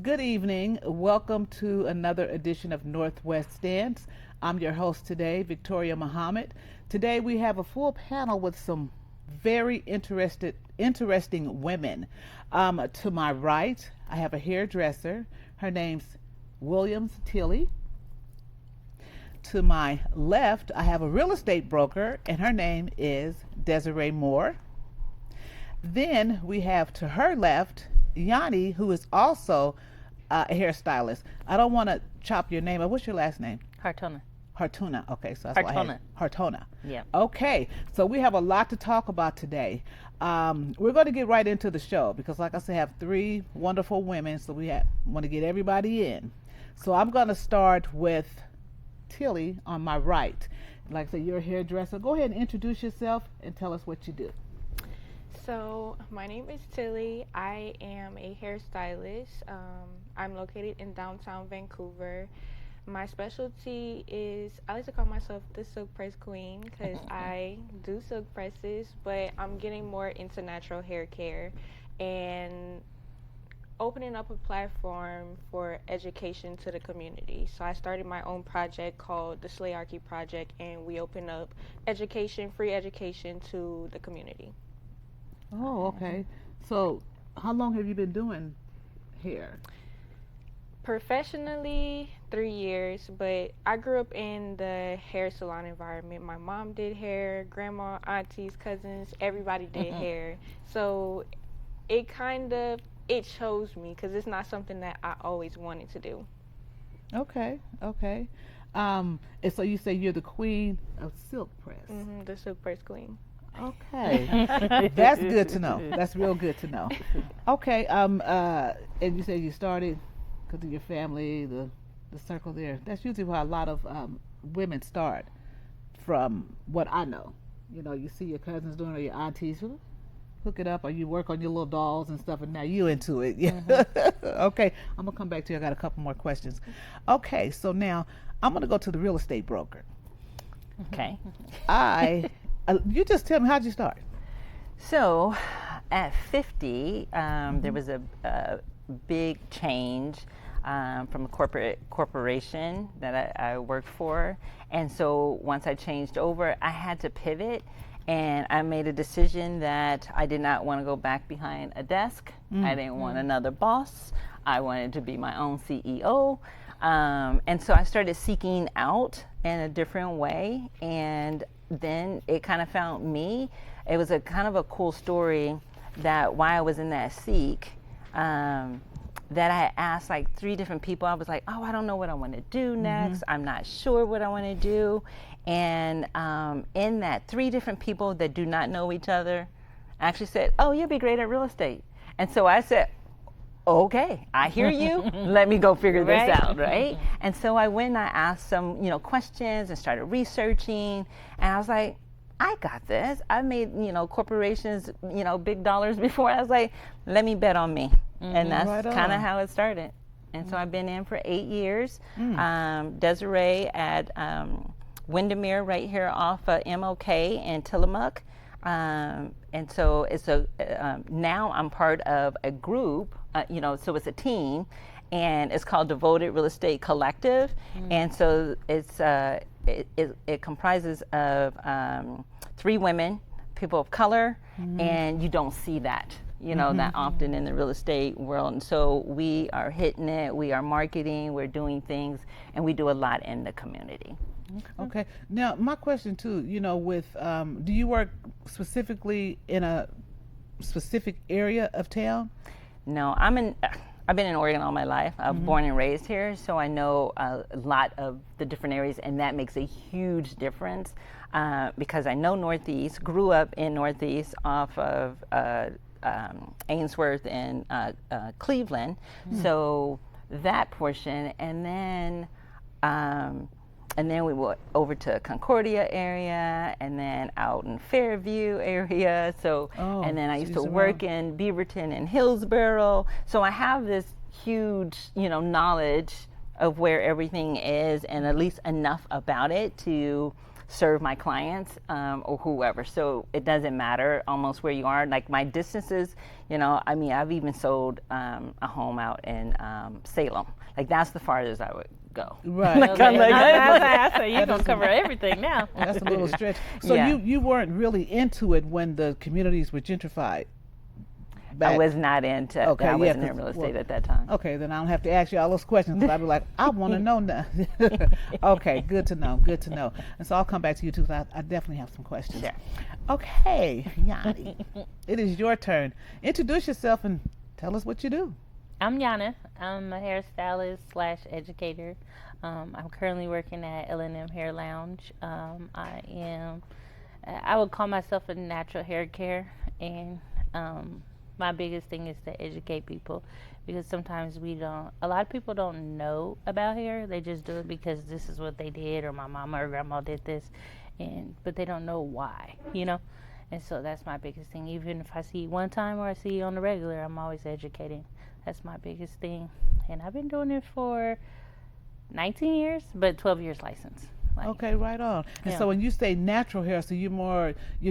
Good evening. Welcome to another edition of Northwest Stance. I'm your host today, Victoria Muhammad. Today we have a full panel with some very interesting women. To my right, I have a hairdresser. Her name's Tillie. To my left, I have a real estate broker, and her name is Desiree Moore. Then we have to her left, Yanni, who is also a hairstylist. I don't want to chop your name. What's your last name? Hortona. Hortona. Okay, so that's Hortona. Hortona. Yeah. Okay, so we have a lot to talk about today. We're going to get right into the show because, like I said, I have three wonderful women, so want to get everybody in. So I'm going to start with Tillie on my right. Like I said, you're a hairdresser. Go ahead and introduce yourself and tell us what you do. So my name is Tillie. I am a hairstylist. I'm located in downtown Vancouver. My specialty is, I like to call myself the silk press queen because I do silk presses, but I'm getting more into natural hair care and opening up a platform for education to the community. So I started my own project called the Slayarchy Project, and we open up free education to the community. Oh, okay. So how long have you been doing hair? Professionally, 3 years, but I grew up in the hair salon environment. My mom did hair, grandma, aunties, cousins, everybody did hair. So it chose me because it's not something that I always wanted to do. Okay. And so you say you're the queen of silk press. Mm-hmm, the silk press queen. Okay. That's good to know. That's real good to know. Okay. And you said you started because of your family, the circle there. That's usually why a lot of women start, from what I know. You know, you see your cousins doing it, or your aunties, hook it up, or you work on your little dolls and stuff, and now you into it. Yeah. Mm-hmm. Okay. I'm going to come back to you. I got a couple more questions. Okay. So now I'm going to go to the real estate broker. Okay. You just tell me, how'd you start? So at 50, there was a big change from a corporation that I worked for. And so once I changed over, I had to pivot. And I made a decision that I did not want to go back behind a desk. I didn't want another boss. I wanted to be my own CEO. And so I started seeking out in a different way. And then it kind of found me. It was a kind of a cool story that while I was in that seek, that I asked like 3 different people. I was like, oh, I don't know what I want to do next. I'm not sure what I want to do. And in that, 3 different people that do not know each other actually said, oh, you'd be great at real estate. And so I said, okay, I hear you. Let me go figure this out, right? And so I went and I asked some, questions and started researching. And I was like, I got this. I made, corporations, big dollars before. I was like, let me bet on me. And that's kind of how it started. And so I've been in for 8 years. Desiree at Windermere right here off MOK in Tillamook. And so it's now I'm part of a group, so it's a team, and it's called Devoted Real Estate Collective. And so it comprises of 3 women, people of color, and you don't see that, that often in the real estate world. And so we are hitting it, we are marketing, we're doing things, and we do a lot in the community. Okay. Now, my question too, with, do you work specifically in a specific area of town? No, I've been in Oregon all my life. I was born and raised here, so I know a lot of the different areas, and that makes a huge difference because I know Northeast, grew up in Northeast off of Ainsworth and Cleveland, so that portion, and then we went over to Concordia area, and then out in Fairview area. And then I used to work in Beaverton and Hillsborough. So I have this huge, knowledge of where everything is, and at least enough about it to serve my clients or whoever. So it doesn't matter almost where you are. Like my distances, I've even sold a home out in Salem. Like that's the farthest I would go. Right. I say you're gonna cover everything now. That's a little stretch. So you weren't really into it when the communities were gentrified. I was not into. Okay, I wasn't in real estate at that time. Okay, then I don't have to ask you all those questions. I'd be like, I want to know now. Okay, good to know. Good to know. And so I'll come back to you too, because I definitely have some questions. Sure. Okay, Yanni, it is your turn. Introduce yourself and tell us what you do. I'm Yanna. I'm a hairstylist / educator. I'm currently working at L&M Hair Lounge. I would call myself a natural hair care, and my biggest thing is to educate people, because sometimes a lot of people don't know about hair. They just do it because this is what they did, or my mama or grandma did this, but they don't know why, And so that's my biggest thing. Even if I see you one time or I see you on the regular, I'm always educating. That's my biggest thing. And I've been doing it for 19 years, but 12 years licensed. Okay, right on. And so when you say natural hair, so you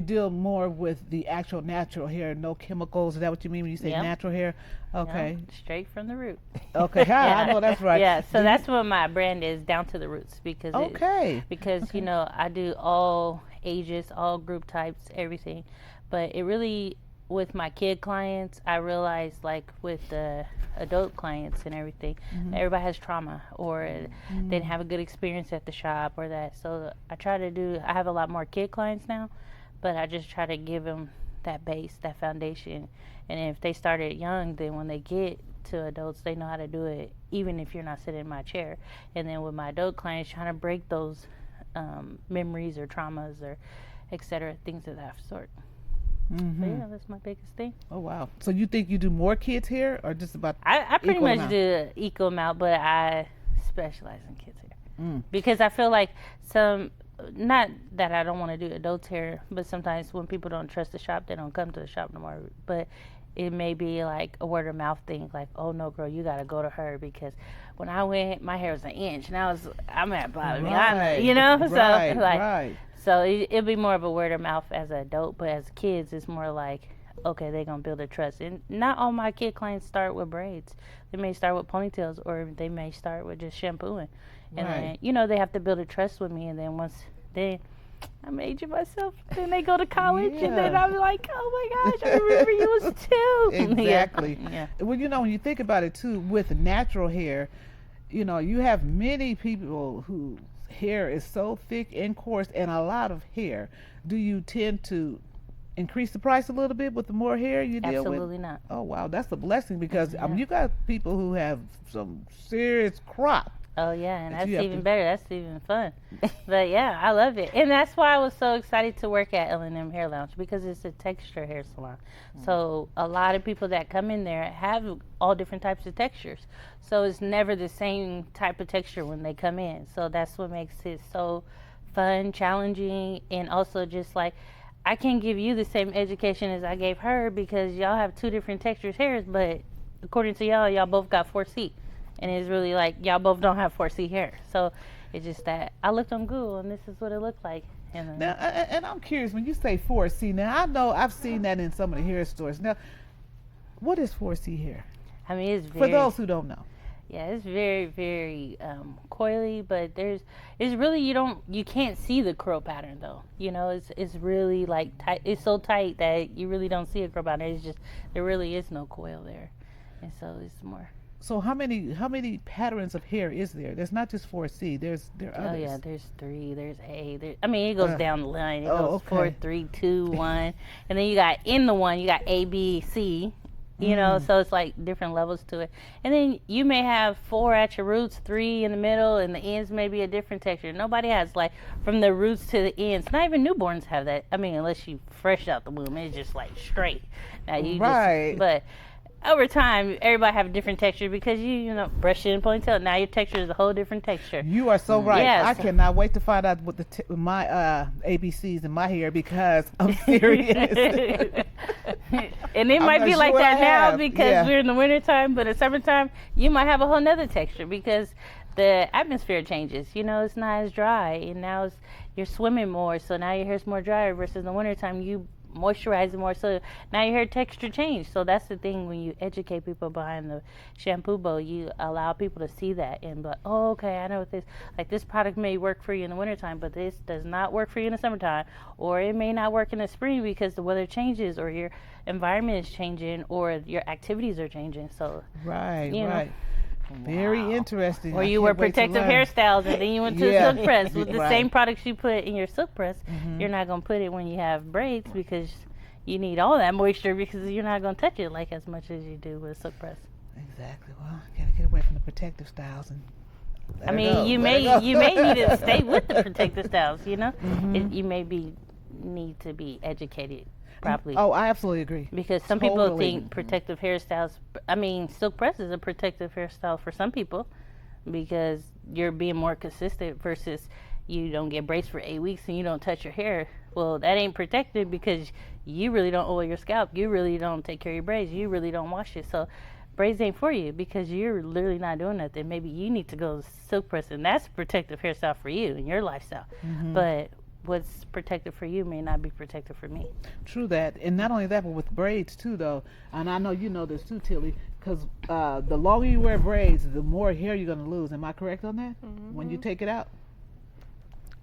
deal more with the actual natural hair, no chemicals. Is that what you mean when you say natural hair? Okay. Straight from the root. Okay, I know that's right. Yeah, so that's what my brand is, down to the roots, because I do all ages, all group types, everything. But it really, with my kid clients, I realized, like with the adult clients and everything, everybody has trauma, or they didn't have a good experience at the shop or that. So I have a lot more kid clients now, but I just try to give them that base, that foundation. And if they started young, then when they get to adults, they know how to do it, even if you're not sitting in my chair. And then with my adult clients, trying to break those memories or traumas or et cetera, things of that sort. So yeah, that's my biggest thing. Oh wow! So you think you do more kids here, or just about? I pretty much do equal amount, but I specialize in kids hair because I feel like not that I don't want to do adults hair, but sometimes when people don't trust the shop, they don't come to the shop no more. But it may be like a word of mouth thing, like, oh no, girl, you gotta go to her, because when I went, my hair was an inch, and I'm at bottom, So it'd be more of a word of mouth as an adult, but as kids, it's more like, okay, they're going to build a trust. And not all my kid clients start with braids. They may start with ponytails, or they may start with just shampooing. And then, they have to build a trust with me. And then once I'm aging myself, then they go to college, and then I'm like, oh my gosh, I remember you was 2. Exactly. Yeah. Well, when you think about it too, with natural hair, you have many people who hair is so thick and coarse, and a lot of hair. Do you tend to increase the price a little bit with the more hair you deal with? Absolutely not. Oh wow, that's a blessing, because you got people who have some serious crop. Oh yeah, and that's even better. That's even fun. But yeah, I love it, and that's why I was so excited to work at L&M Hair Lounge, because it's a texture hair salon. So a lot of people that come in there have all different types of textures. So it's never the same type of texture when they come in. So that's what makes it so fun, challenging, and also just like, I can't give you the same education as I gave her, because y'all have 2 different textures hairs, but according to y'all both got 4C. And it's really like, y'all both don't have 4C hair. So it's just that I looked on Google, and this is what it looked like. Now, and I'm curious, when you say 4C, now I know I've seen that in some of the hair stores. Now, what is 4C hair? I mean, it's for those who don't know. Yeah, it's very, very coily, but it's really, you can't see the curl pattern though. It's really like tight. It's so tight that you really don't see a curl pattern. It's just, there really is no coil there. And so it's more. So how many patterns of hair is there? There's not just 4C. There are others. Oh yeah, there's 3. There's A. It goes down the line. It goes 4, 3, 2, 1, and then you got in the one. You got A, B, C. So it's like different levels to it. And then you may have 4 at your roots, 3 in the middle, and the ends may be a different texture. Nobody has like from the roots to the ends. Not even newborns have that. Unless you fresh out the womb, it's just like straight. Now you right. But over time, everybody have a different texture because you brush it in a ponytail. Now your texture is a whole different texture. You are so right. Yes. I cannot wait to find out what my ABCs in my hair because I'm serious. And it might be like that now because we're in the wintertime, but in summertime, you might have a whole nother texture because the atmosphere changes. It's not as dry, and now you're swimming more, so now your hair's more drier versus in the wintertime, you moisturize it more, so now your hair texture changed. So that's the thing when you educate people behind the shampoo bowl, you allow people to see that and be like, oh, okay, I know what this product may work for you in the wintertime, but this does not work for you in the summertime, or it may not work in the spring because the weather changes or your environment is changing or your activities are changing. So right. Very interesting. Or you wear protective hairstyles and then you went to the silk press with the same products you put in your silk press. You're not going to put it when you have braids because you need all that moisture because you're not going to touch it like as much as you do with a silk press. Exactly. Well, you got to get away from the protective styles and you may need to stay with the protective styles, you may need to be educated properly. Oh, I absolutely agree. Because some people think protective hairstyles, silk press is a protective hairstyle for some people because you're being more consistent versus you don't get braids for 8 weeks and you don't touch your hair. Well, that ain't protected because you really don't oil your scalp. You really don't take care of your braids. You really don't wash it. So braids ain't for you because you're literally not doing nothing. Maybe you need to go silk press, and that's a protective hairstyle for you and your lifestyle. But what's protective for you may not be protective for me. True that. And not only that, but with braids too though, and I know you know this too, Tillie, because the longer you wear braids, the more hair you're going to lose. Am I correct on that? When you take it out?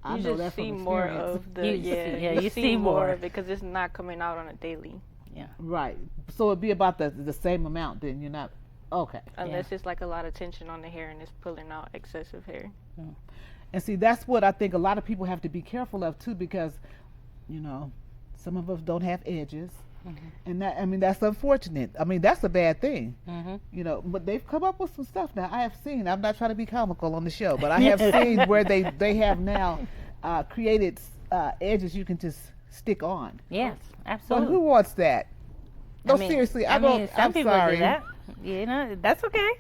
I know that see more of the you see more of it because it's not coming out on a daily. Yeah. Right. So it'd be about the same amount then. You're not okay. Unless it's like a lot of tension on the hair and it's pulling out excessive hair. And see, that's what I think a lot of people have to be careful of too, because some of us don't have edges. And that's unfortunate. That's a bad thing. But they've come up with some stuff now. I have seen. I'm not trying to be comical on the show, but I have seen where they have now created edges you can just stick on. Yes, absolutely. But who wants that? No, seriously, some people sorry. do that. That's okay.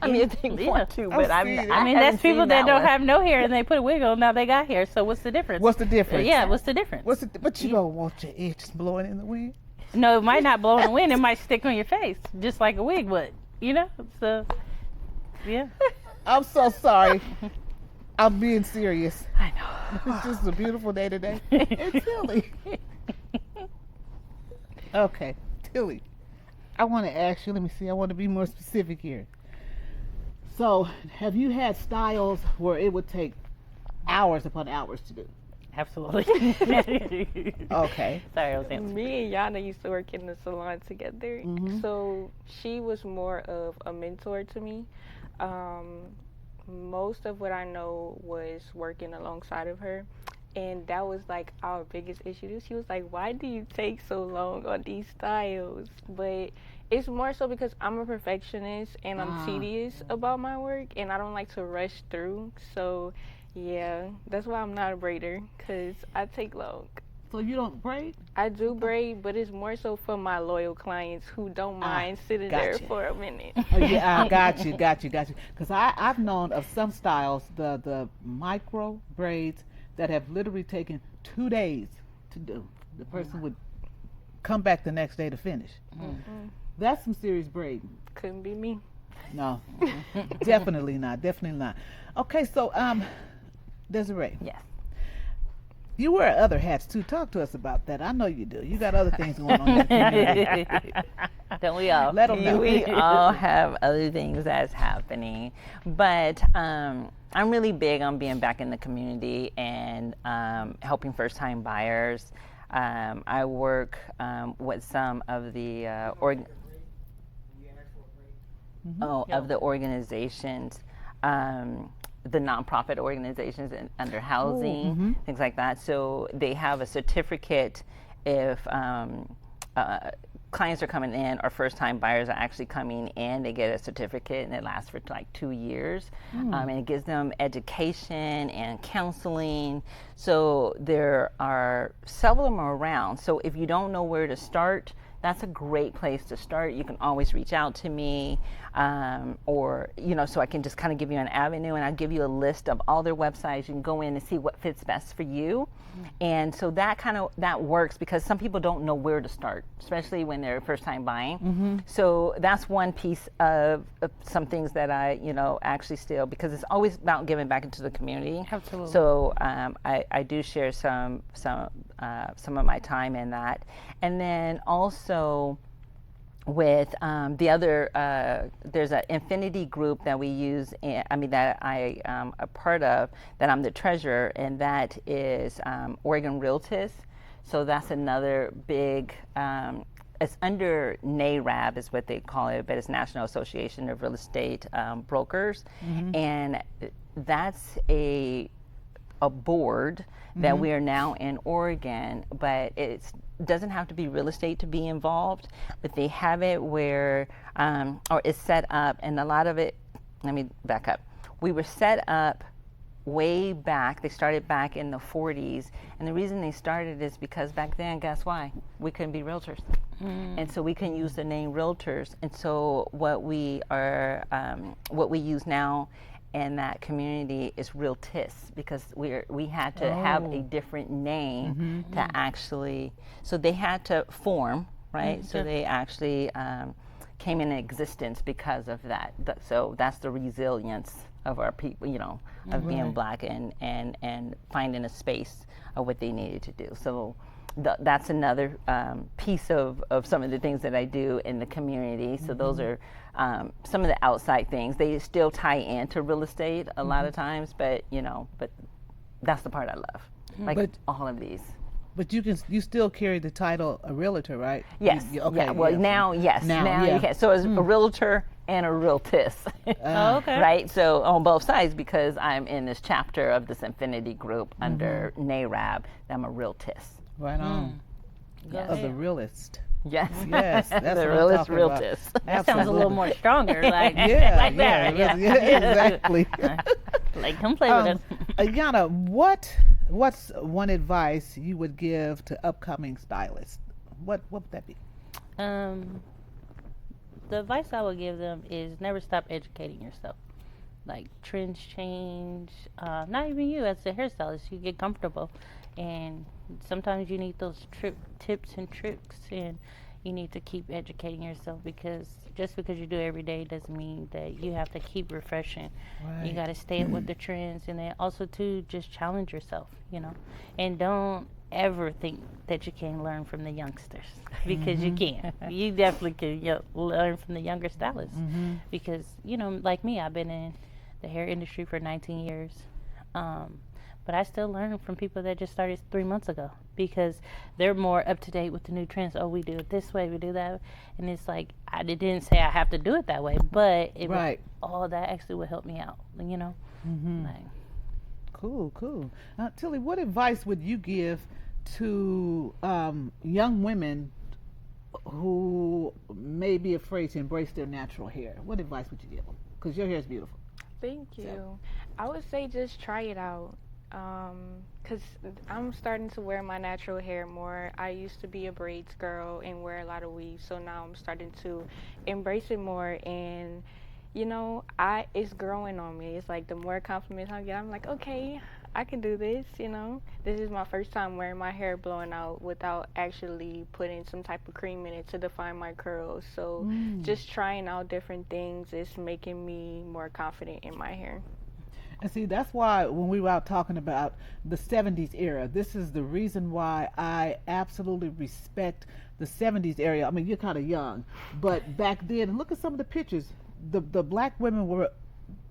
If they want to, but that's people that don't have no hair and they put a wig on. Now they got hair. So what's the difference? What's the difference? Yeah, what's the difference? But you don't want your edges blowing in the wind. No, it might not blow in the wind. It might stick on your face, just like a wig would. So yeah. I'm so sorry. I'm being serious. I know. It's just a beautiful day today. It's Tillie. Okay, Tillie. I want to ask you. Let me see. I want to be more specific here. So, have you had styles where it would take hours upon hours to do? Absolutely. Okay. Sorry, I was answering. Me and Yanna used to work in the salon together, so she was more of a mentor to me. Most of what I know was working alongside of her, and that was like our biggest issue. She was like, why do you take so long on these styles? But it's more so because I'm a perfectionist and I'm tedious about my work, and I don't like to rush through. So yeah, that's why I'm not a braider, because I take long. So you don't braid? I do braid, but it's more so for my loyal clients who don't mind sitting there for a minute. Yeah, I got you. Because I've known of some styles, the micro braids, that have literally taken 2 days to do. The person would come back the next day to finish. That's some serious braiding. Couldn't be me. No, definitely not. Okay, so Desiree. Yes. You wear other hats too. Talk to us about that. I know you do. You got other things going on in the community. Don't we all? Let them know. We all have other things that's happening. But I'm really big on being back in the community and helping first-time buyers. I work with some of the of the organizations, the nonprofit organizations under housing, things like that. So they have a certificate if clients are coming in or first-time buyers are actually coming in, they get a certificate and it lasts for like 2 years. And it gives them education and counseling. So there are several of them around. So if you don't know where to start, that's a great place to start. You can always reach out to me, or, so I can just kind of give you an avenue, and I'll give you a list of all their websites. You can go in and see what fits best for you. And so that works because some people don't know where to start, especially when they're first time buying. So that's one piece of some things that I, actually still, because it's always about giving back into the community. Absolutely. So I do share some of my time in that. And then also with the other, there's an infinity group that we use, that I am a part of, that I'm the treasurer, and that is Oregon Realtors. So that's another big, it's under NARAB is what they call it, but it's National Association of Real Estate Brokers. And that's a board that we are now in Oregon, but it doesn't have to be real estate to be involved, but they have it where, or it's set up, and a lot of it, let me back up. We were set up way back, they started back in the 40s, and the reason they started is because back then, guess why? We couldn't be realtors. And so we couldn't use the name realtors, and so what we use now in that community is Realtis, because we had to have a different name to actually, so they had to form, right? So they actually came into existence because of that. So that's the resilience of our people, of being Black and finding a space of what they needed to do. So that's another piece of some of the things that I do in the community. So those are some of the outside things. They still tie into real estate a lot of times, but that's the part I love. But all of these. But you still carry the title a realtor, right? Yes. Okay. Yeah. Well, now, yes. Now you can. So it's a realtor and a realtist. Okay. Right. So on both sides, because I'm in this chapter of this infinity group under NARAB, I'm a realtist. Right on. Of the realist. Yes. Yes. That's the realist realtist. That sounds a little more stronger. Like, yeah, like that. yeah, exactly. Like, come play with us. Yanna, what's one advice you would give to upcoming stylists? What would that be? The advice I would give them is never stop educating yourself. Like, trends change. Not even you as a hairstylist. You get comfortable. And sometimes you need those tips and tricks, and you need to keep educating yourself, because just because you do it every day doesn't mean that you have to keep refreshing. Right. You got to stay up with the trends, and then also to just challenge yourself, and don't ever think that you can learn from the youngsters, because you can. You definitely can learn from the younger stylists, because like me, I've been in the hair industry for 19 years. But I still learn from people that just started 3 months ago, because they're more up to date with the new trends. Oh, we do it this way, we do that. And it's like, I didn't say I have to do it that way, but that actually would help me out, Like, Cool. Tillie, what advice would you give to young women who may be afraid to embrace their natural hair? What advice would you give them? Because your hair is beautiful. Thank you. So. I would say just try it out. Because I'm starting to wear my natural hair more. I used to be a braids girl and wear a lot of weaves, so now I'm starting to embrace it more, and it's growing on me. It's like the more compliments I get, I'm like, okay, I can do this. This is my first time wearing my hair blowing out without actually putting some type of cream in it to define my curls. So just trying out different things is making me more confident in my hair. And see, that's why when we were out talking about the 70s era, this is the reason why I absolutely respect the 70s era. I mean, you're kind of young, but back then, look at some of the pictures. The black women were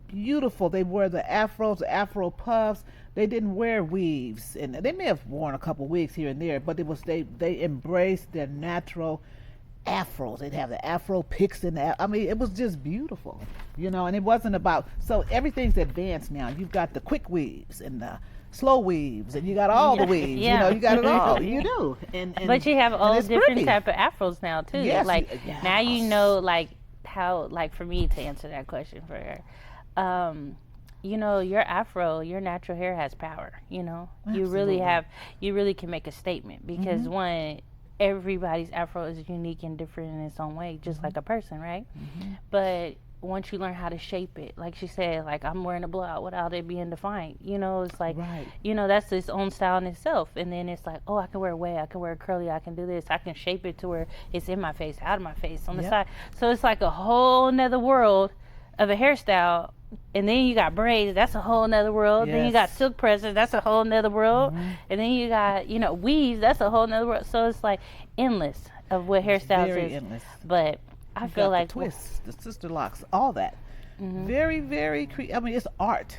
beautiful. They wore the afros, the afro puffs. They didn't wear weaves, and they may have worn a couple wigs here and there, but it was they embraced their natural afros. They'd have the afro picks in that. I mean, it was just beautiful, and it wasn't about, so everything's advanced now. You've got the quick weaves and the slow weaves, and you got all the weaves. Yeah. You got it all. You do. And but you have all different pretty. type of afros now too. Yes. Like now you know, like how, like for me to answer that question for her, your afro, your natural hair has power. Absolutely. You really can make a statement because one, everybody's afro is unique and different in its own way, just like a person, right? But once you learn how to shape it, like she said, like I'm wearing a blowout without it being defined, it's like, Right. That's its own style in itself. And then it's like, oh, I can wear a wave, I can wear a curly, I can do this, I can shape it to where it's in my face, out of my face, on the side. So it's like a whole nother world of a hairstyle. And then you got braids, that's a whole nother world. Yes. Then you got silk presses, that's a whole nother world. And then you got, weaves, that's a whole nother world. So it's like endless of what hairstyles Very is. endless. But I feel like the twists, the sister locks, all that. Very, very I mean, it's art.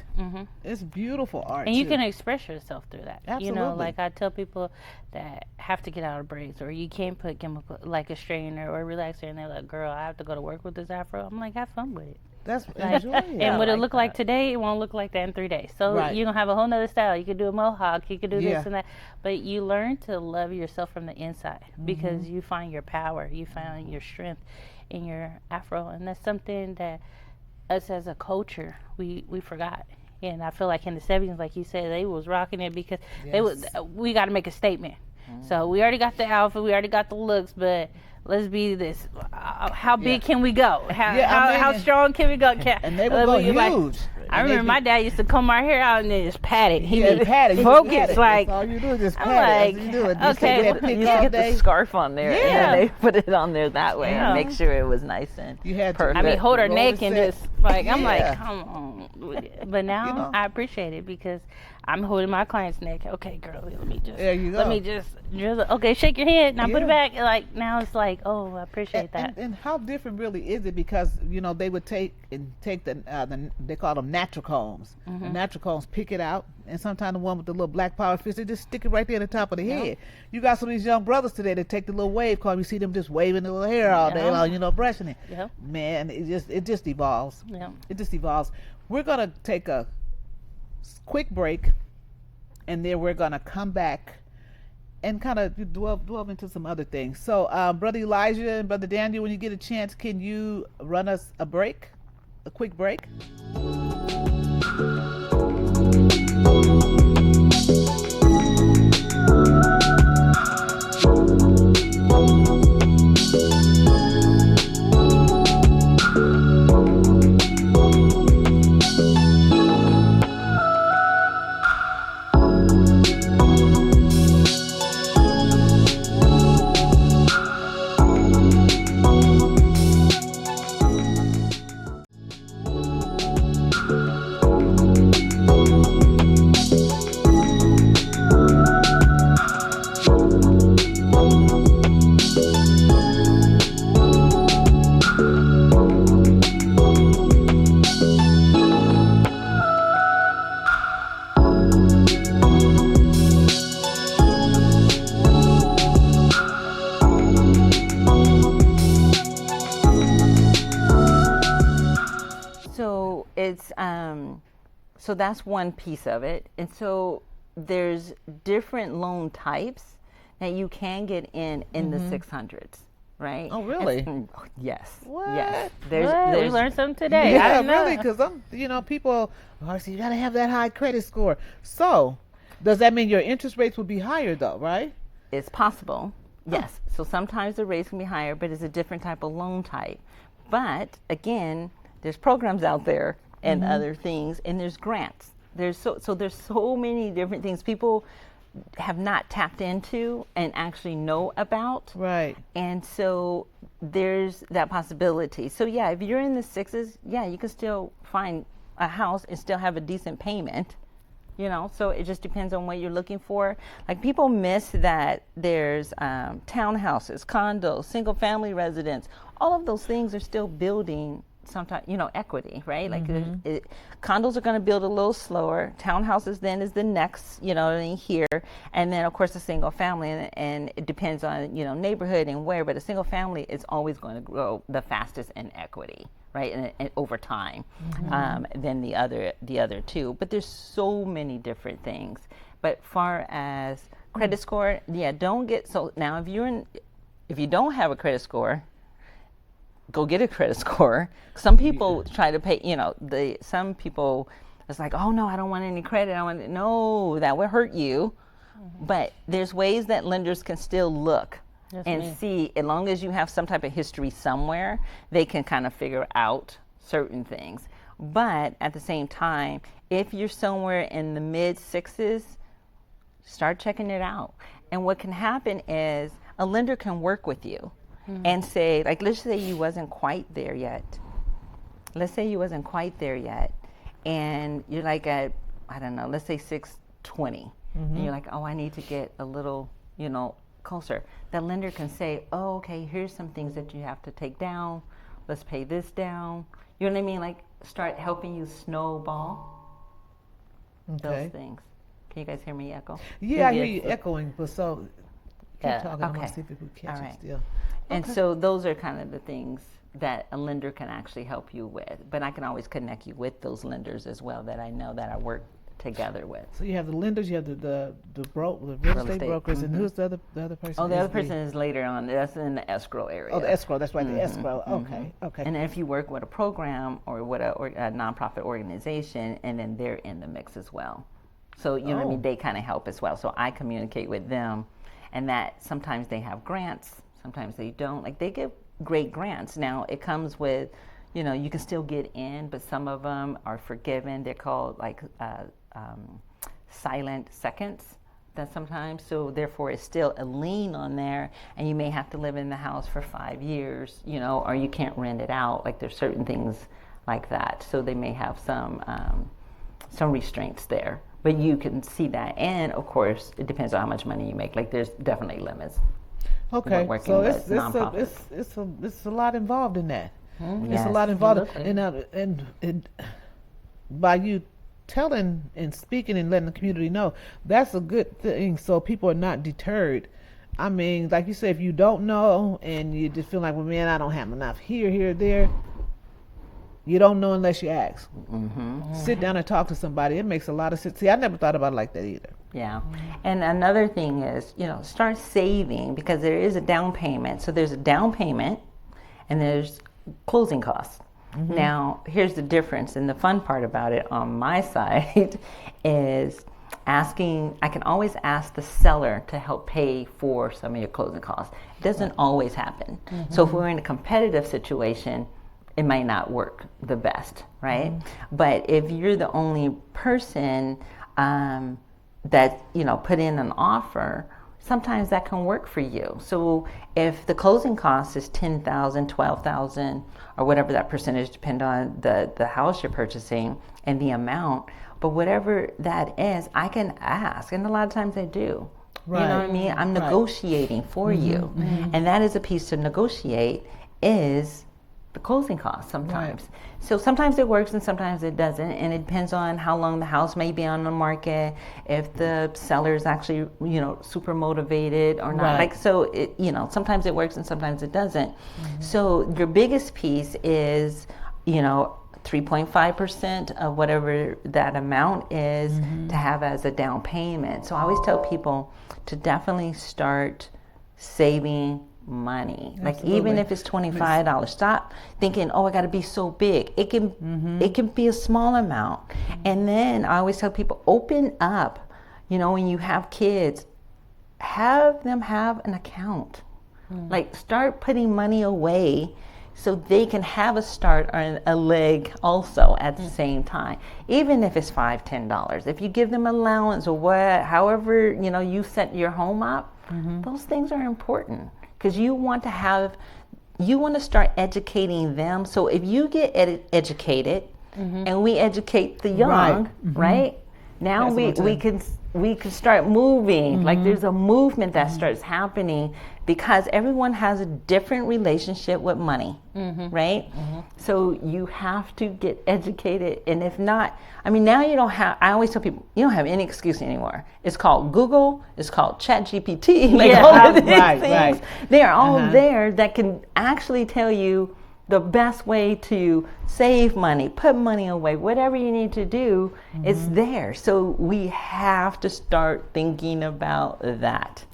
It's beautiful art. and you too. can express yourself through that. Absolutely. Like I tell people that have to get out of braids, or you can't put chemical, like a straightener or a relaxer, and they're like, girl, I have to go to work with this afro. I'm like, have fun with it. That's Like, enjoy it. and what it like look like today, it won't look like that in 3 days. So Right. you're going to have a whole nother style. You could do a mohawk, you could do Yeah. this and that. But you learn to love yourself from the inside because you find your power, you find your strength in your afro. And that's something that us as a culture, we forgot. And I feel like in the 70s, like you said, they was rocking it because we got to make a statement. So we already got the outfit, we already got the looks, but let's be this. How big can we go? How strong can we go? And they would go huge. I remember my dad used to comb our hair out and then just pat it. He Yeah, be pat it. You focused, just pat it. like, That's all you do is just I'm pat it. like, That's what you do. It. okay. Take that You pick used all to get day. the scarf on there, Yeah. and then they put it on there that way Yeah. and make sure it was nice and You had to. perfect. I mean, hold her Roll neck the and set. just like, I'm Yeah. like, come on. But now I appreciate it because I'm holding my client's neck. Okay, girl, let me just. There you go. Let me just okay, shake your head. Now put Yeah. it back. Like now it's like, oh, I appreciate that. And how different really is it? Because they would take the they call them natural combs. The natural combs, pick it out, and sometimes the one with the little black power fist, they just stick it right there at the top of the head. You got some of these young brothers today that take the little wave comb. You see them just waving the little hair all day long, brushing it. Yeah. Man, it just evolves. Yeah. It just evolves. We're gonna take a quick break, and then we're gonna come back and kind of delve into some other things. So, Brother Elijah and Brother Daniel, when you get a chance, can you run us a quick break? So that's one piece of it. And so there's different loan types that you can get in the 600s, right? Oh, really? Yes. What? Yes. We learned something today. Yeah, I didn't know. really, because people, so you gotta have that high credit score. So, does that mean your interest rates will be higher, though? Right? It's possible. Yes. So sometimes the rates can be higher, but it's a different type of loan type. But again, there's programs out there and other things, and there's grants. There's so many different things people have not tapped into and actually know about. Right. And so there's that possibility. So yeah, if you're in the 6s, yeah, you can still find a house and still have a decent payment. So it just depends on what you're looking for. Like, people miss that there's townhouses, condos, single family residence. All of those things are still building sometimes, equity, right? Like, condos are going to build a little slower. Townhouses then is the next, here. And then, of course, a single family, and it depends on, neighborhood and where, but a single family is always going to grow the fastest in equity, right? And over time, than the other two. But there's so many different things. But far as credit score, don't get, so now if you don't have a credit score, go get a credit score. Some people try to pay, some people, it's like, oh no, I don't want any credit. No, that will hurt you. But there's ways that lenders can still look and see, as long as you have some type of history somewhere, they can kind of figure out certain things. But at the same time, if you're somewhere in the mid sixes, start checking it out. And what can happen is a lender can work with you and say, like, let's say you wasn't quite there yet. And you're like at, I don't know, let's say 620. And you're like, oh, I need to get a little, closer. That lender can say, oh, okay, here's some things that you have to take down. Let's pay this down. You know what I mean? Like, start helping you snowball those things. Can you guys hear me echo? Yeah, I hear you echoing, but so keep talking. I'm going to see if we can catch it still. And so those are kind of the things that a lender can actually help you with. But I can always connect you with those lenders as well that I know that I work together with. So you have the lenders, you have the real estate brokers, and who's the other person? Oh, the other person is later on. That's in the escrow area. Oh, the escrow. That's right, the escrow. Okay. And if you work with a program or with a nonprofit organization, and then they're in the mix as well. So you know what I mean. They kind of help as well. So I communicate with them, and that sometimes they have grants, sometimes they don't. Like, they give great grants. Now it comes with, you can still get in, but some of them are forgiven. They're called like silent seconds that sometimes, so therefore it's still a lien on there, and you may have to live in the house for 5 years, or you can't rent it out. Like, there's certain things like that. So they may have some restraints there, but you can see that. And of course, it depends on how much money you make. Like, there's definitely limits. Okay, so it's a lot involved in that. It's a lot involved, and by you telling and speaking and letting the community know, that's a good thing, so people are not deterred. I mean, like you said, if you don't know and you just feel like, well, man, I don't have enough here, there, you don't know unless you ask. Sit down and talk to somebody. It makes a lot of sense. See, I never thought about it like that either. Yeah. And another thing is, start saving, because there is a down payment. So there's a down payment and there's closing costs. Now, here's the difference, and the fun part about it on my side is asking. I can always ask the seller to help pay for some of your closing costs. It doesn't always happen. So if we're in a competitive situation, it might not work the best, right? But if you're the only person that put in an offer, sometimes that can work for you. So if the closing cost is $10,000, $12,000, or whatever that percentage, depend on the house you're purchasing and the amount, but whatever that is, I can ask, and a lot of times I do. Right. You know what I mean? I'm negotiating for you, and that is a piece to negotiate, is the closing costs sometimes. Right. So sometimes it works and sometimes it doesn't, and it depends on how long the house may be on the market, if the seller is actually, super motivated or not. Right. Like, so it, sometimes it works and sometimes it doesn't. So your biggest piece is, 3.5% of whatever that amount is to have as a down payment. So I always tell people to definitely start saving money. Absolutely. Like, even if it's $25, stop thinking, oh, I got to be so big. It can be a small amount. And then I always tell people, open up, when you have kids, have them have an account. Like, start putting money away so they can have a start or a leg also at the same time, even if it's $5, $10. If you give them allowance or however you set your home up, those things are important. Because you want to start educating them. So if you get educated and we educate the young, right? Now we can start moving. Like there's a movement that starts happening because everyone has a different relationship with money, right? So you have to get educated, and if not, I mean, now you don't have. I always tell people you don't have any excuse anymore. It's called Google. It's called ChatGPT. Like all of these things, they are all there that can actually tell you the best way to save money, put money away, whatever you need to do, it's there. So we have to start thinking about that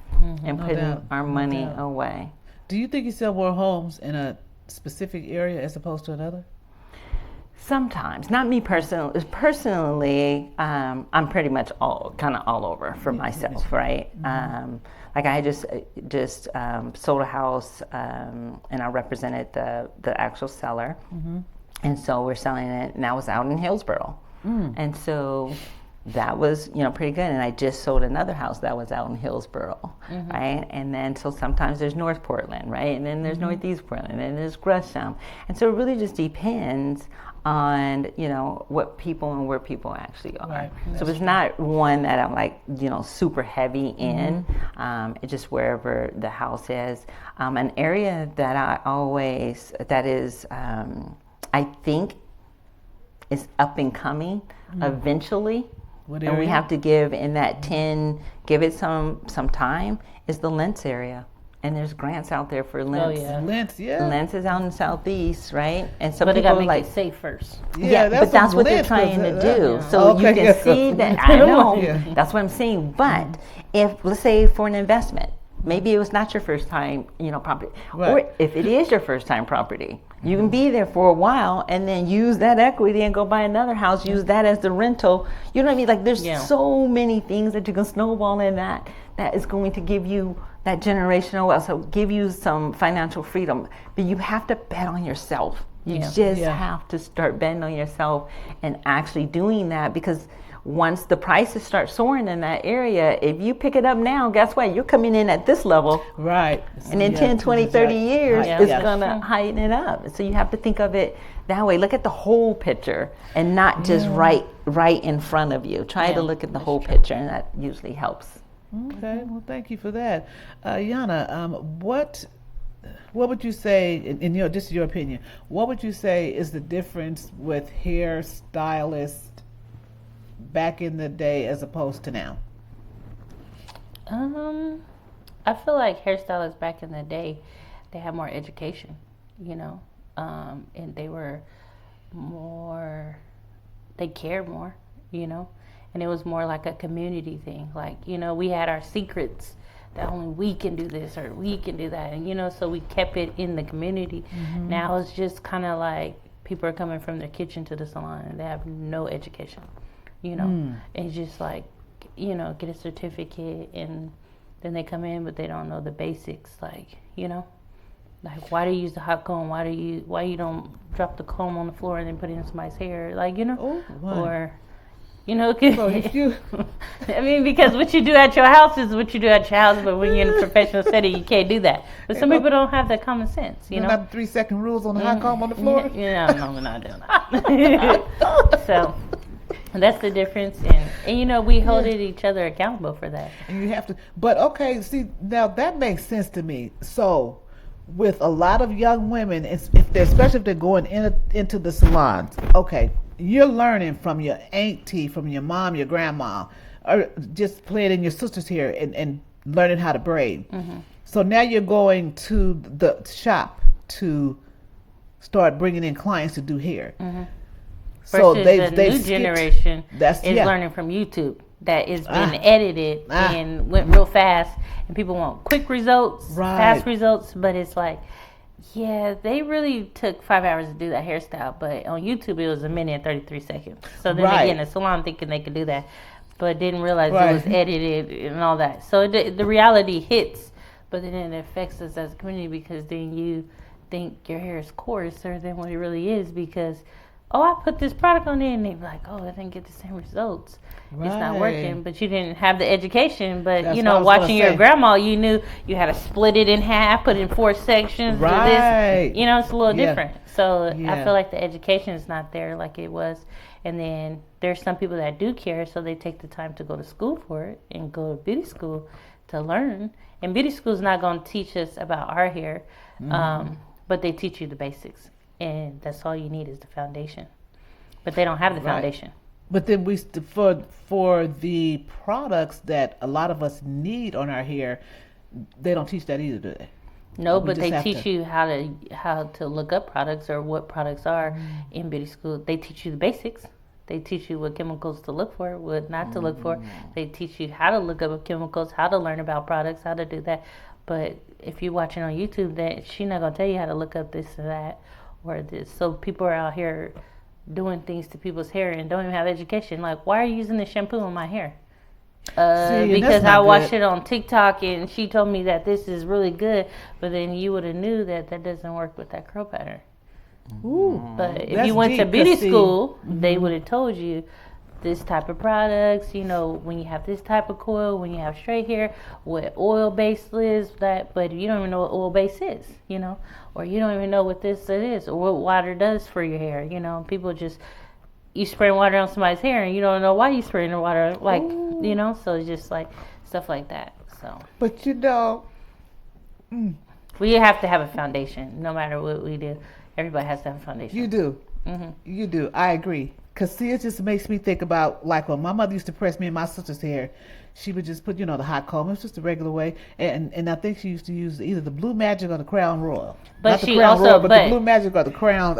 and putting our money away. Do you think you sell more homes in a specific area as opposed to another? Sometimes, not me personally. Personally, I'm pretty much kind of all over for myself, right? Like I just sold a house, and I represented the actual seller, and so we're selling it. And I was out in Hillsborough, and so that was pretty good. And I just sold another house that was out in Hillsborough, right? And then so sometimes there's North Portland, right? And then there's Northeast Portland, and there's Gresham, and so it really just depends on what people and where people actually are. Right. So it's not one that I'm like super heavy in. It's just wherever the house is. An area that I think is up and coming eventually. What area? And we have to give it some time, is the Lentz area. And there's grants out there for Lentz. Lentz is out in Southeast, right? And so people gotta are like, it safe first. But that's what they're trying to do. So you can see that. I know. That's what I'm saying. But if, let's say, for an investment, maybe it was not your first time, property, or if it is your first time property, you can be there for a while and then use that equity and go buy another house. Use that as the rental. You know what I mean? Like there's so many things that you can snowball in that is going to give you that generational wealth, so give you some financial freedom. But you have to bet on yourself. You just have to start betting on yourself and actually doing that, because once the prices start soaring in that area, if you pick it up now, guess what? You're coming in at this level. Right. And in 10, 20, 30 years, it's going to heighten it up. So you have to think of it that way. Look at the whole picture and not just right in front of you. Try to look at the whole picture, and that usually helps. Okay, well, thank you for that. Yanna, what would you say, in just your opinion, what would you say is the difference with hairstylists back in the day as opposed to now? I feel like hairstylists back in the day, they had more education, and they were more, they cared more, and it was more like a community thing. Like, we had our secrets that only we can do this or we can do that. And, so we kept it in the community. Now it's just kind of like people are coming from their kitchen to the salon and they have no education, It's just like, get a certificate and then they come in, but they don't know the basics. Like, like why do you use the hot comb? Why you don't drop the comb on the floor and then put it in somebody's hair? Like, or... I mean, because what you do at your house is what you do at your house, but when you're in a professional setting, you can't do that. But some people don't have that common sense, Not the 3-second rules on the hot comb on the floor? No, we're not doing that. So that's the difference, and we hold each other accountable for that. And you have to, but okay, see, now that makes sense to me. So with a lot of young women, especially if they're going into the salons, okay, you're learning from your auntie, from your mom, your grandma, or just playing in your sister's hair and learning how to braid. So now you're going to the shop to start bringing in clients to do hair. So the new generation is learning from YouTube. That is been edited and went real fast, and people want quick results, fast results, but it's like, they really took 5 hours to do that hairstyle, but on YouTube it was 1 minute and 33 seconds. So then again, the salon thinking they could do that, but didn't realize it was edited and all that. So the reality hits, but then it affects us as a community, because then you think your hair is coarser than what it really is, because oh, I put this product on there, and they be like, oh, I didn't get the same results. Right. It's not working. But you didn't have the education. But, that's watching your grandma, you knew you had to split it in half, put it in 4 sections. Right. This. It's a little different. So I feel like the education is not there like it was. And then there's some people that do care, so they take the time to go to school for it and go to beauty school to learn. And beauty school is not going to teach us about our hair, but they teach you the basics. And that's all you need is the foundation. But they don't have the foundation. But then for the products that a lot of us need on our hair, they don't teach that either, do they? No, but they teach you how to look up products or what products are in beauty school. They teach you the basics. They teach you what chemicals to look for, what not to look for. They teach you how to look up chemicals, how to learn about products, how to do that. But if you're watching on YouTube, that she's not going to tell you how to look up this or that or this. So people are out here doing things to people's hair and don't even have education. Like, why are you using this shampoo on my hair? Because I watched it on TikTok and she told me that this is really good, but then you would have knew that doesn't work with that curl pattern. Ooh, but if you went to beauty school, they would have told you this type of products, when you have this type of coil, when you have straight hair, what oil base is that, but you don't even know what oil base is, or you don't even know what this is or what water does for your hair, people just, you spray water on somebody's hair and you don't know why you spraying the water, like, so it's just like stuff like that. So, but we have to have a foundation no matter what we do. Everybody has to have a foundation. You do. Mm-hmm. You do. I agree. Because, see, it just makes me think about, like, when my mother used to press me and my sister's hair, she would just put, the hot comb. It was just a regular way. And I think she used to use either the Blue Magic or the Crown Royal. But not she the Crown also, Royal, but the Blue Magic or the Crown.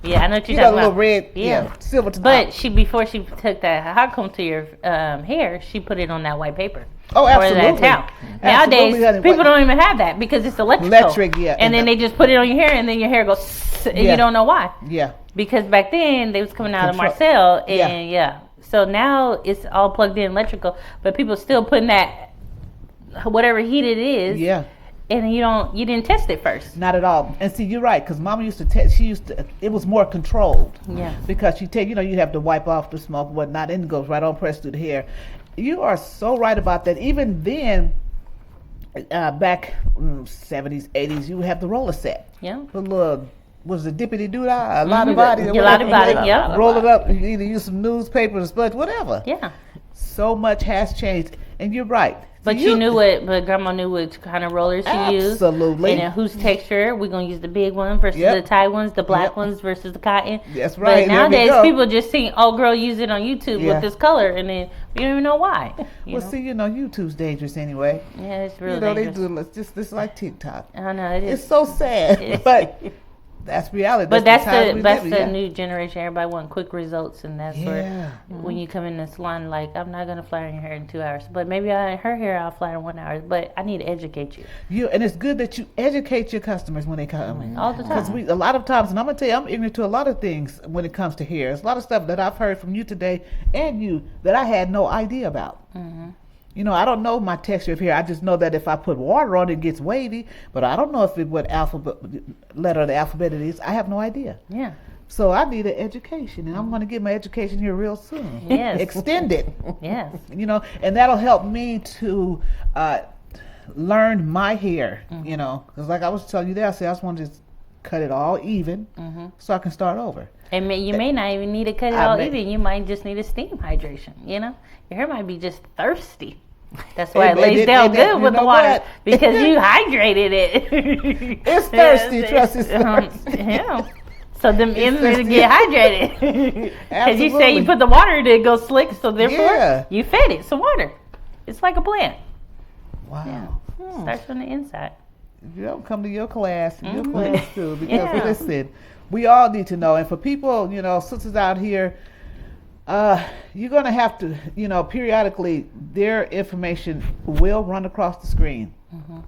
Yeah, I know what you're talking about. Little red, silver to But before she took that hot comb to your hair, she put it on that white paper. Oh, absolutely. Or that towel. Nowadays, people don't even have that because it's electric, yeah. And then they just put it on your hair, and then your hair goes, and you don't know why. Yeah. Because back then, they was coming out of Marcel, and so now it's all plugged in electrical, but people still putting that, whatever heat it is. Yeah. And you didn't test it first. Not at all. And see, you're right, because Mama used to test. It was more controlled. Yeah. Because you have to wipe off the smoke and whatnot, and it goes right on pressed through the hair. You are so right about that. Even then, back 70s, 80s, you would have the roller set. Yeah. The little, was it dippity doo dah? A lot of body. A lot of body, yeah. Roll it up. You either use some newspaper or sponge, whatever. Yeah. So much has changed. And you're right. But but Grandma knew what kind of rollers to use. Absolutely. And then whose texture. We're going to use the big one versus the tight ones, the black ones versus the cotton. That's right. But nowadays, people just see, girl, use it on YouTube with this color. And then you don't even know why. See, YouTube's dangerous anyway. Yeah, it's really dangerous. They do it's like TikTok. I know, it is. It's so sad. But that's reality. But that's the new generation. Everybody want quick results, and that's where when you come in this line, like, I'm not gonna flatten your hair in 2 hours, but maybe her hair I'll flatten in 1 hour. But I need to educate you. And it's good that you educate your customers when they come all the time. Because a lot of times, and I'm gonna tell you, I'm ignorant to a lot of things when it comes to hair. There's a lot of stuff that I've heard from you today and you that I had no idea about. Mm-hmm. I don't know my texture of hair. I just know that if I put water on it, it gets wavy. But I don't know what letter of the alphabet it is. I have no idea. Yeah. So I need an education, and I'm going to get my education here real soon. Yes. Extend it. Yes. And that'll help me to learn my hair. Because like I was telling you there, I just want to just cut it all even, so I can start over. And you may not even need to cut it all even. You might just need a steam hydration. Your hair might be just thirsty. That's why it lays down good with the water because you hydrated it. It's thirsty, trust it's thirsty. Yeah. So them ends get hydrated. Because you say you put the water in it, it goes slick. So therefore, you fed it some water. It's like a plant. Wow. Yeah. Starts from the inside. Come to your class, too. Because listen, we all need to know. And for people, sisters out here, you're going to have to, periodically, their information will run across the screen. Mm-hmm.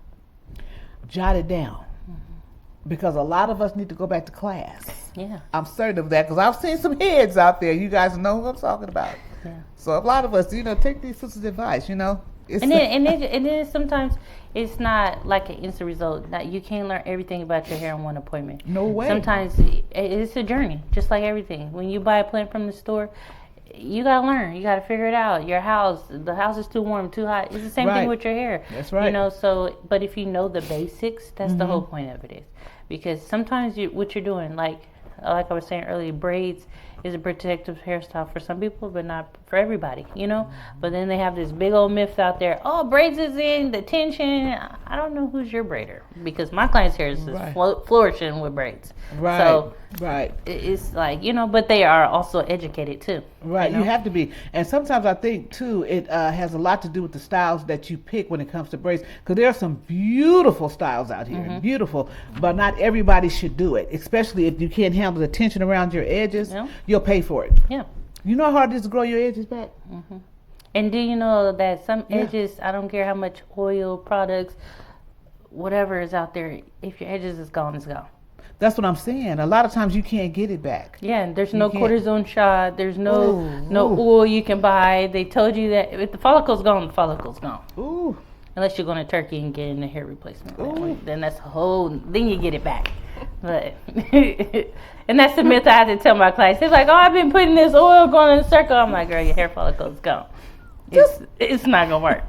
Jot it down. Mm-hmm. Because a lot of us need to go back to class. Yeah. I'm certain of that because I've seen some heads out there. You guys know who I'm talking about. Yeah. So a lot of us, take these sisters' advice, then sometimes it's not like an instant result. You can't learn everything about your hair in one appointment. No way. Sometimes it's a journey, just like everything. When you buy a plant from the store, you gotta learn. You gotta figure it out. The house is too warm, too hot. It's the same thing with your hair. That's right. But if you know the basics, that's the whole point of it is. Because sometimes what you're doing, like I was saying earlier, braids is a protective hairstyle for some people, but not for everybody, But then they have this big old myth out there. Oh, braids is in the tension. I don't know who's your braider, because my client's hair is flourishing with braids. Right. So right. It's like, but they are also educated too. Right. You have to be. And sometimes I think too, it has a lot to do with the styles that you pick when it comes to braids, because there are some beautiful styles out here, beautiful, but not everybody should do it, especially if you can't handle the tension around your edges. Yeah. You'll pay for it. Yeah. You know how hard it is to grow your edges back? Mm-hmm. And do you know that some edges, I don't care how much oil, products, whatever is out there, if your edges is gone, it's gone. That's what I'm saying. A lot of times you can't get it back. Yeah, and there's no cortisone shot. There's no oil you can buy. They told you that if the follicle's gone, the follicle's gone. Ooh. Unless you're going to Turkey and getting a hair replacement. Then that's then you get it back. But and that's the myth I have to tell my clients. They're like, oh, I've been putting this oil going in a circle. I'm like, girl, your hair follicle is gone. It's not gonna work.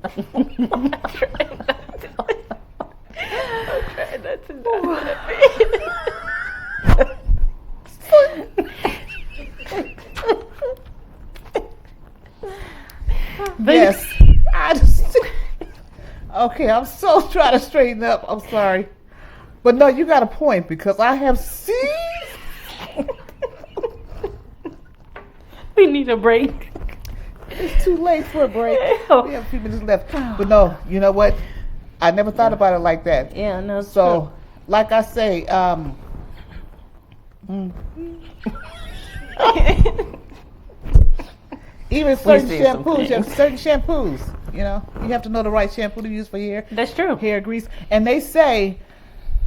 I'm trying not to Yes. Okay, I'm so trying to straighten up. I'm sorry. But no, you got a point, because I have seen. We need a break. It's too late for a break. We have a few minutes left. But no, you know what? I never thought about it like that. Yeah, no. So, true. Like I say, even certain shampoos, you have to know the right shampoo to use for hair. That's true. Hair grease. And they say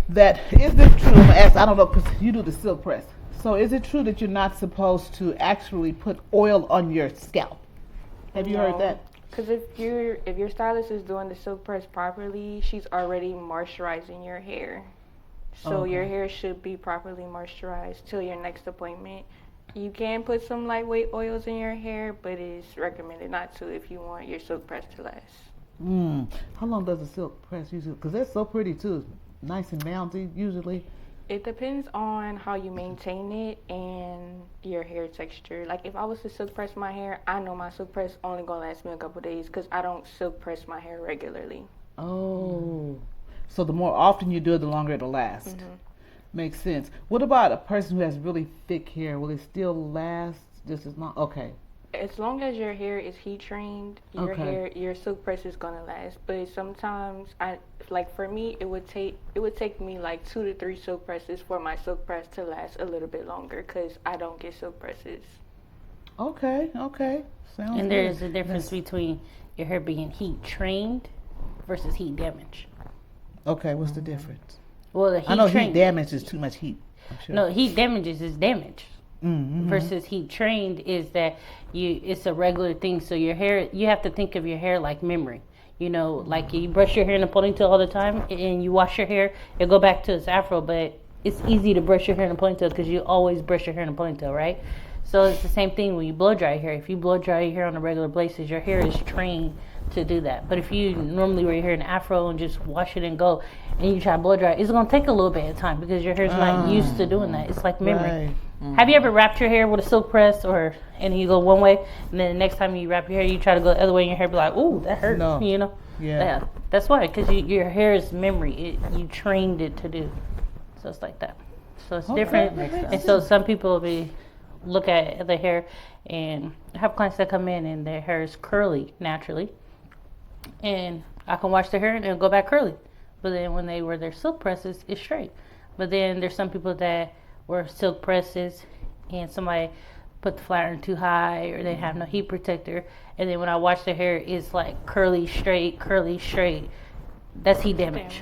that, is it true? I'm gonna ask, I don't know, because you do the silk press. So is it true that you're not supposed to actually put oil on your scalp? Have you heard that? Because if your stylist is doing the silk press properly, she's already moisturizing your hair. So your hair should be properly moisturized till your next appointment. You can put some lightweight oils in your hair, but it's recommended not to if you want your silk press to last. How long does a silk press usually? Because they're so pretty too, nice and mounty usually. It depends on how you maintain it and your hair texture. Like if I was to silk press my hair, I know my silk press only gonna last me a couple days because I don't silk press my hair regularly. Oh, so the more often you do it, the longer it'll last. Makes sense. What about a person who has really thick hair? Will it still last just as long? Okay. As long as your hair is heat trained, your silk press is gonna last. But sometimes, for me, it would take me like 2 to 3 silk presses for my silk press to last a little bit longer because I don't get silk presses. Okay. Sounds and there's a difference between your hair being heat trained versus heat damage. Okay, what's the difference? Well, the heat damage is too much heat. I'm sure. No, heat damages is damage. Versus heat trained is that it's a regular thing. So your hair, you have to think of your hair like memory. Like you brush your hair in a ponytail all the time and you wash your hair, it'll go back to its afro, but it's easy to brush your hair in a ponytail because you always brush your hair in a ponytail, right? So it's the same thing when you blow dry your hair. If you blow dry your hair on a regular basis, your hair is trained to do that. But if you normally wear your hair in afro and just wash it and go, and you try to blow dry, it's going to take a little bit of time because your hair's not used to doing that. It's like memory. Right. Have you ever wrapped your hair with a silk press and you go one way, and then the next time you wrap your hair, you try to go the other way, and your hair be like, ooh, that hurt, No. Yeah. That's why, because your hair is memory. You trained it to do. So it's like that. So it's different. And so some people look at the hair, and I have clients that come in and their hair is curly naturally, and I can wash their hair and it'll go back curly. But then when they wear their silk presses, it's straight. But then there's some people that wear silk presses and somebody put the flat iron too high, or they have no heat protector, and then when I wash their hair, it's like curly straight. That's heat damage.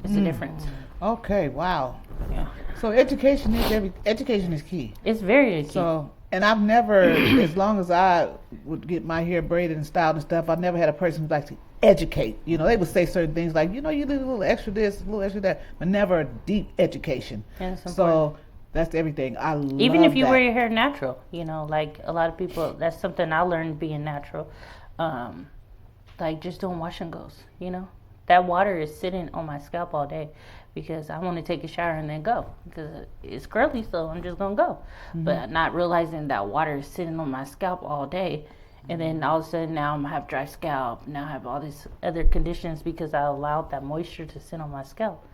It's the difference. Okay, wow. Yeah. So education is key. It's very key. So And I've never, as long as I would get my hair braided and styled and stuff, I never had a person who'd like to educate. You know, they would say certain things like, you know, you need a little extra this, a little extra that, but never deep education. So that's everything. I love Even if you that. wear your hair natural, you know, like a lot of people, that's something I learned being natural. Like just doing wash and goes, you know. That water is sitting on my scalp all day because I want to take a shower and then go because it's curly, so I'm just going to go. But not realizing that water is sitting on my scalp all day. And then all of a sudden now I'm going to have dry scalp. Now I have all these other conditions because I allowed that moisture to sit on my scalp.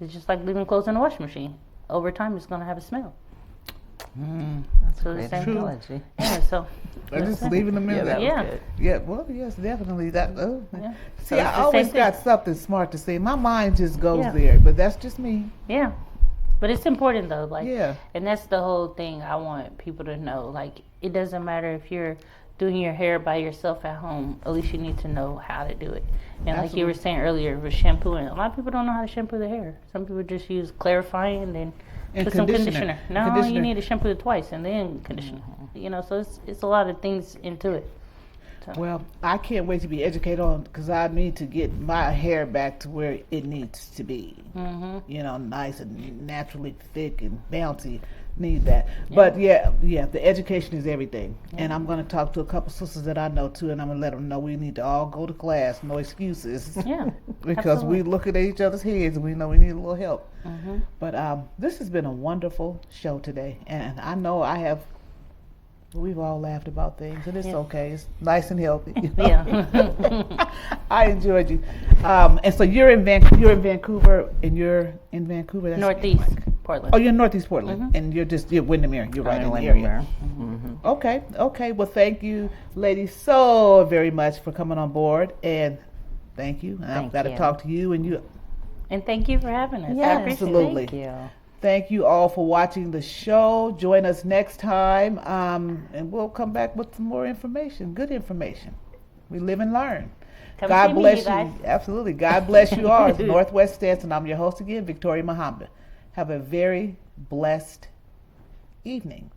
It's just like leaving clothes in the washing machine. Over time, it's going to have a smell. That's So a the great same analogy. Yeah, so. Just leaving them in there. Yeah. Yeah, well, yes, definitely. That. Yeah. See, So I always got thing. something smart to say. My mind just goes Yeah. there, but that's just me. Yeah. But it's important though, like, Yeah. and that's the whole thing I want people to know. Like, it doesn't matter if you're doing your hair by yourself at home, at least you need to know how to do it. And like you were saying earlier with shampooing, a lot of people don't know how to shampoo their hair. Some people just use clarifying and then put some conditioner. No, you need to shampoo it twice and then conditioner. You know, so it's a lot of things into it. So. Well, I can't wait to be educated on because I need to get my hair back to where it needs to be. You know, nice and naturally thick and bouncy. Need that. But yeah, the education is everything. And I'm going to talk to a couple sisters that I know too, and I'm going to let them know we need to all go to class. No excuses. Yeah. Because we looking at each other's heads and we know we need a little help. But this has been a wonderful show today, and I know we've all laughed about things, and it's okay. It's nice and healthy. Yeah. I enjoyed you. And so you're in Vancouver, and you're in Vancouver. That's Northeast Portland. Oh, you're in Northeast Portland, and you're Windermere. You're right in the area. Okay. Well, thank you, ladies, so very much for coming on board, and thank you. And I've got to talk to you and you. And thank you for having us. Yeah, I appreciate absolutely. it. Thank you. Thank you all for watching the show. Join us next time, and we'll come back with some more information, good information. We live and learn. Come God see me, bless you guys. Absolutely. God bless you all. It's Northwest Stance, and I'm your host again, Victoria Muhammad. Have a very blessed evening.